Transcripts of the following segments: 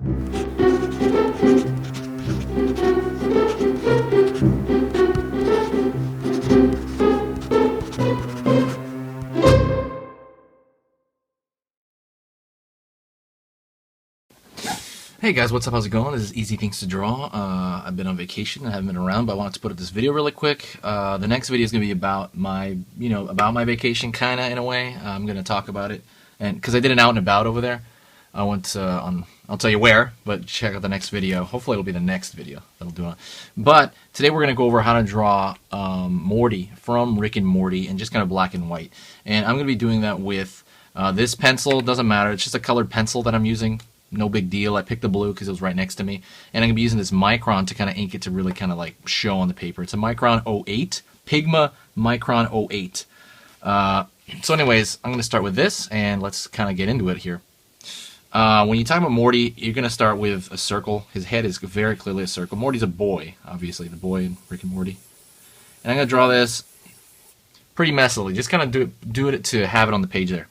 Hey guys, what's up? How's it going? This is Easy Things to Draw. I've been on vacation. I haven't been around, but I wanted to put up this video really quick. The next video is going to be about my, about my vacation, kind of in a way. I'm going to talk about it, and because I did an out and about over there, I went I'll tell you where, but check out the next video. Hopefully, it'll be the next video that'll do it. But today we're going to go over how to draw Morty from Rick and Morty, and just kind of black and white. And I'm going to be doing that with this pencil. Doesn't matter. It's just a colored pencil that I'm using. No big deal. I picked the blue because it was right next to me. And I'm going to be using this Micron to kind of ink it to really kind of like show on the paper. It's a Micron 08, Pigma Micron 08. So anyways, I'm going to start with this, and let's kind of get into it here. When you talk about Morty, you're going to start with a circle. His head is very clearly a circle. Morty's a boy, obviously, the boy in Rick and Morty. And I'm going to draw this pretty messily. Just kind of do it to have it on the page there.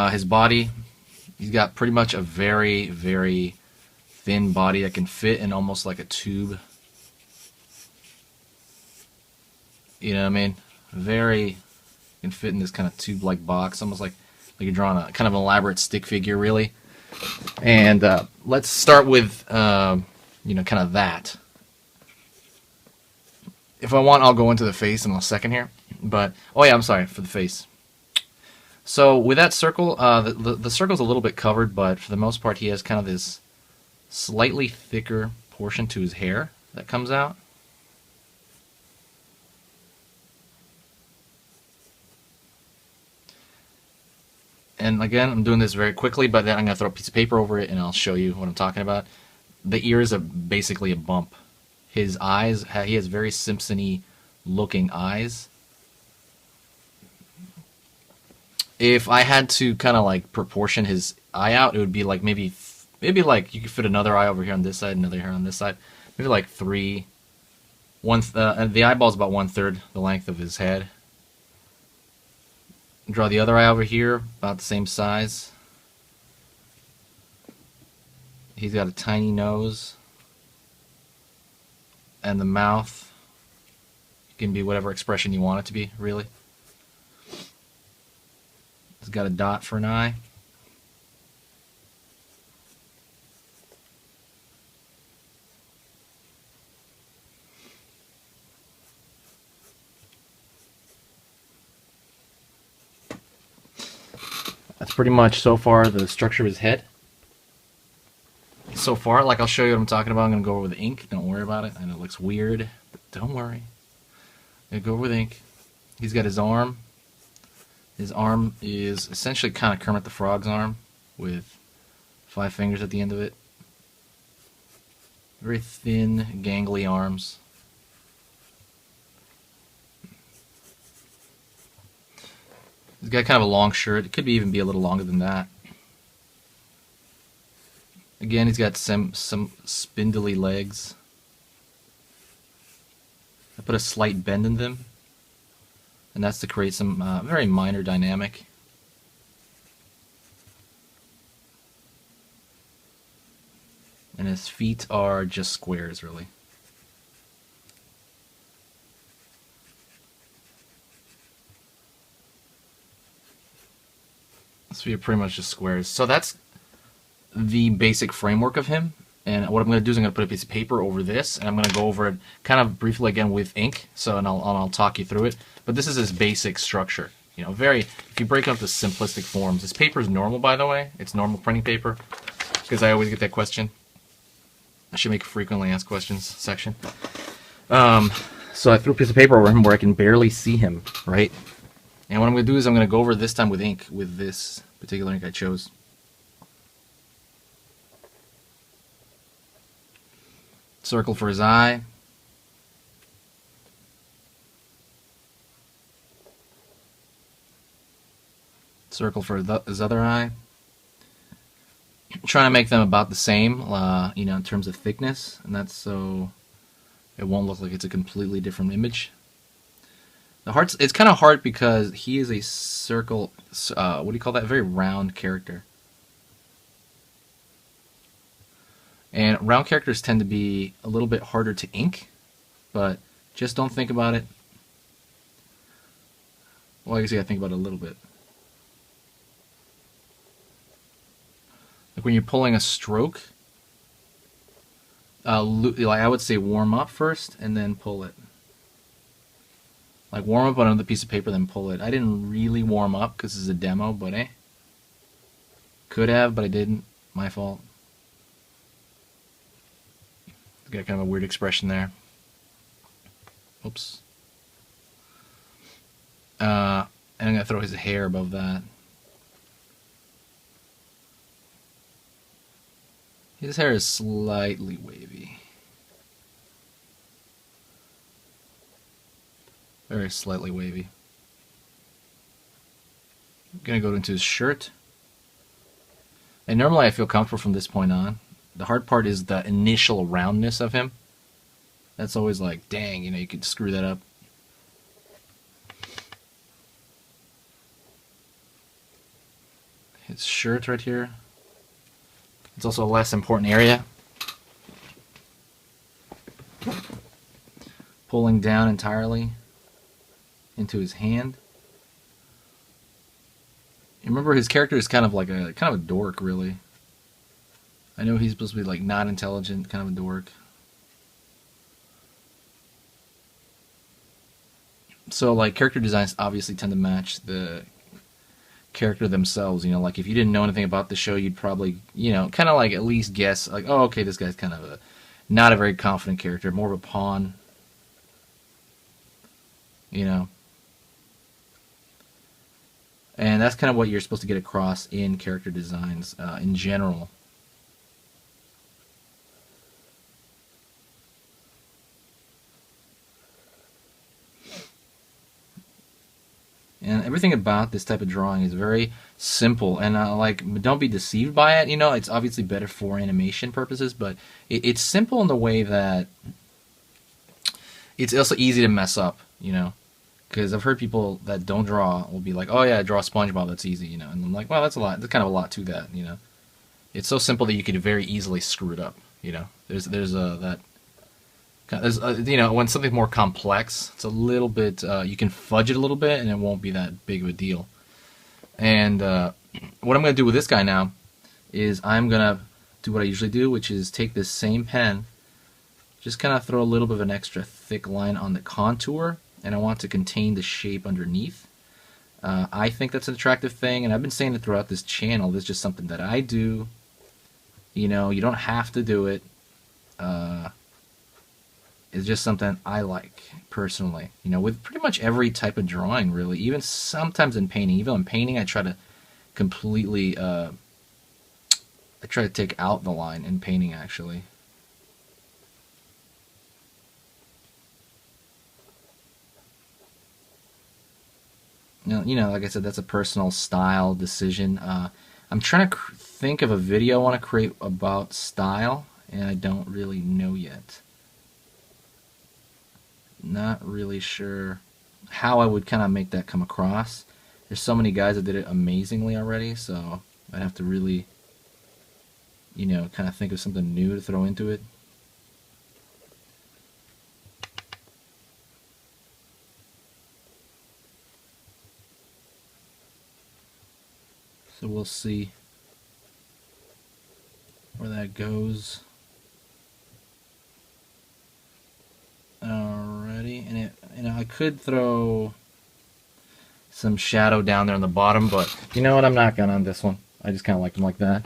His body... He's got pretty much a very, very thin body that can fit in almost like a tube. You know what I mean? Can fit in this kind of tube-like box, almost like you're drawing a kind of an elaborate stick figure, really. And let's start with, kind of that. If I want, I'll go into the face in a second here. But, oh yeah, I'm sorry, for the face. So with that circle, the circle's a little bit covered, but for the most part he has kind of this slightly thicker portion to his hair that comes out. And again, I'm doing this very quickly, but then I'm going to throw a piece of paper over it and I'll show you what I'm talking about. The ears are basically a bump. His eyes, he has very Simpson-y looking eyes. If I had to kind of like proportion his eye out, it would be like maybe like you could fit another eye over here on this side, another here on this side. Maybe like the eyeball's about 1/3 the length of his head. Draw the other eye over here, about the same size. He's got a tiny nose, and the mouth can be whatever expression you want it to be, really. It's got a dot for an eye. That's pretty much so far the structure of his head. So far, like I'll show you what I'm talking about. I'm going to go over with ink. Don't worry about it. I know it looks weird, but don't worry. I'm going to go over with ink. He's got his arm. His arm is essentially kind of Kermit the Frog's arm with 5 fingers at the end of it. Very thin, gangly arms. He's got kind of a long shirt. It could even be a little longer than that. Again, he's got some spindly legs. I put a slight bend in them. And that's to create some very minor dynamic. And his feet are just squares, really. So you're pretty much just squares. So that's the basic framework of him. And what I'm going to do is I'm going to put a piece of paper over this, and I'm going to go over it kind of briefly again with ink. And I'll talk you through it. But this is his basic structure. If you break it up to simplistic forms. This paper is normal, by the way. It's normal printing paper, because I always get that question. I should make a frequently asked questions section. So I threw a piece of paper over him where I can barely see him, right? And what I'm going to do is I'm going to go over this time with ink, with this particular ink I chose. Circle for his eye. Circle for his other eye. I'm trying to make them about the same, in terms of thickness, and that's so it won't look like it's a completely different image. It's kind of hard because he is a circle, what do you call that? A very round character. And round characters tend to be a little bit harder to ink, but just don't think about it. Well, I guess you gotta think about it a little bit. Like when you're pulling a stroke, like I would say warm up first and then pull it. Like warm up on another piece of paper, then pull it. I didn't really warm up because this is a demo, but could have, but I didn't. My fault. Got kind of a weird expression there. Oops. And I'm gonna throw his hair above that. His hair is slightly wavy. Very slightly wavy. I'm gonna go into his shirt. And normally I feel comfortable from this point on. The hard part is the initial roundness of him. That's always like, dang, you could screw that up. His shirt right here. It's also a less important area. Pulling down entirely into his hand. You remember his character is kind of a dork, really. I know he's supposed to be like not intelligent, kind of a dork. So like character designs obviously tend to match the character themselves. Like if you didn't know anything about the show, you'd probably kind of like at least guess like, oh, okay, this guy's kind of not a very confident character, more of a pawn. And that's kind of what you're supposed to get across in character designs in general. And everything about this type of drawing is very simple, and don't be deceived by it. It's obviously better for animation purposes, but it's simple in the way that it's also easy to mess up. Because I've heard people that don't draw will be like, "Oh yeah, draw SpongeBob, that's easy," and I'm like, "Well, that's a lot. There's kind of a lot to that." It's so simple that you could very easily screw it up. There's when something's more complex, it's a little bit, you can fudge it a little bit and it won't be that big of a deal. And what I'm going to do with this guy now is I'm going to do what I usually do, which is take this same pen, just kind of throw a little bit of an extra thick line on the contour, and I want to contain the shape underneath. I think that's an attractive thing, and I've been saying it throughout this channel. This is just something that I do. You don't have to do it. It's just something I like, personally. With pretty much every type of drawing, really. Even sometimes in painting. Even in painting, I try to completely, I try to take out the line in painting, actually. Like I said, that's a personal style decision. I'm trying to think of a video I want to create about style, and I don't really know yet. Not really sure how I would kind of make that come across. There's so many guys that did it amazingly already, so I'd have to really, kind of think of something new to throw into it. So we'll see where that goes. Alrighty, and I could throw some shadow down there on the bottom, but you know what? I'm not gonna on this one. I just kind of like them like that.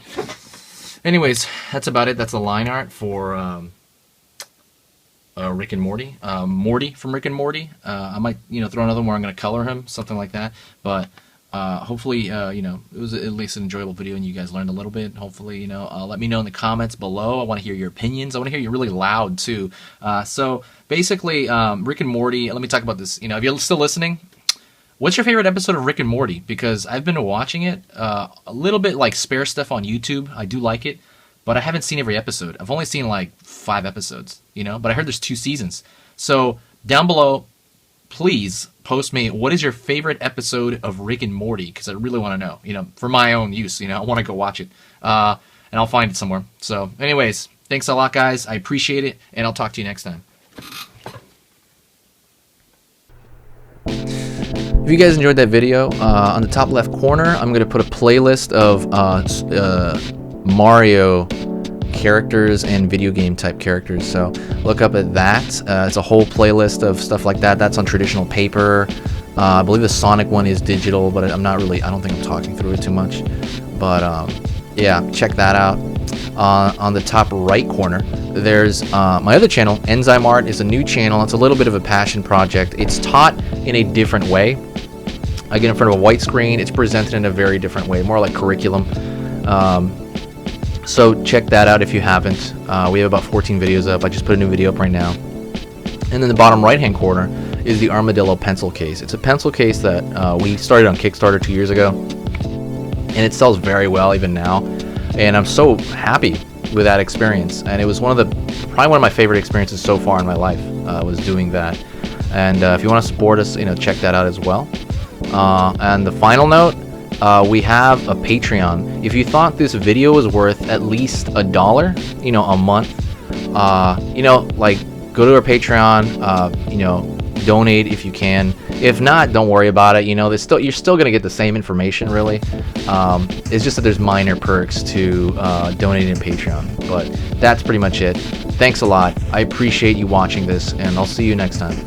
Anyways, that's about it. That's the line art for Rick and Morty. Morty from Rick and Morty. I might, throw another one where I'm gonna color him, something like that. But hopefully, it was at least an enjoyable video and you guys learned a little bit. Hopefully, let me know in the comments below. I want to hear your opinions. I want to hear you really loud, too. So, basically, Rick and Morty, let me talk about this. If you're still listening, what's your favorite episode of Rick and Morty? Because I've been watching it a little bit like spare stuff on YouTube. I do like it, but I haven't seen every episode. I've only seen like 5 episodes, but I heard there's 2 seasons. So, down below, please post me what is your favorite episode of Rick and Morty, because I really want to know, for my own use. I want to go watch it. And and I'll find it somewhere. So anyways, thanks a lot, guys. I appreciate it, and I'll talk to you next time. If you guys enjoyed that video, on the top left corner, I'm going to put a playlist of Mario characters and video game type characters. So look up at that. It's a whole playlist of stuff like that. That's on traditional paper. I believe the Sonic one is digital, but I don't think I'm talking through it too much. But yeah, check that out. On the top right corner, there's my other channel, Enzyme Art. Is a new channel. It's a little bit of a passion project. It's taught in a different way. I get in front of a white screen. It's presented in a very different way, more like curriculum. So check that out if you haven't. We have about 14 videos up. I just put a new video up right now. And then the bottom right hand corner is the Armadillo pencil case. It's a pencil case that we started on Kickstarter 2 years ago, and it sells very well even now. And I'm so happy with that experience. And it was probably one of my favorite experiences so far in my life, was doing that. And if you want to support us, check that out as well. And the final note, we have a Patreon. If you thought this video was worth at least $1, a month, like go to our Patreon, donate if you can. If not, don't worry about it. You're still gonna get the same information, really. It's just that there's minor perks to donating to Patreon. But that's pretty much it. Thanks a lot. I appreciate you watching this, and I'll see you next time.